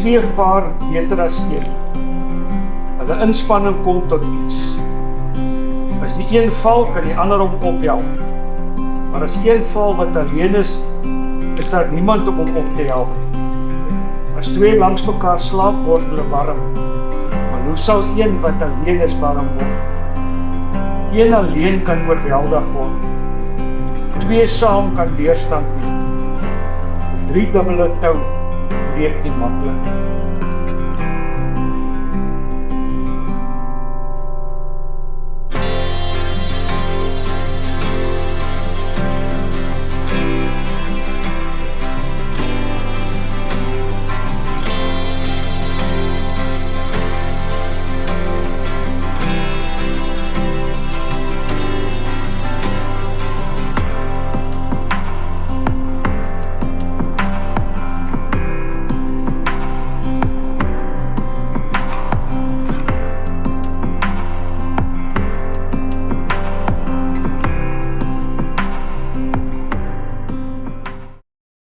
2 vaar beter as 1. Hulle inspanning kom tot iets. As die een val, kan die ander hom ophelp. Maar as een val wat alleen is daar niemand om hom op te help. As 2 langs mekaar slaap, word hulle warm. Maar hoe sal een wat alleen is warm word? Een alleen kan oorweldig word. 2 saam kan weerstand bied. 3 dubbele tou breek nie maklik.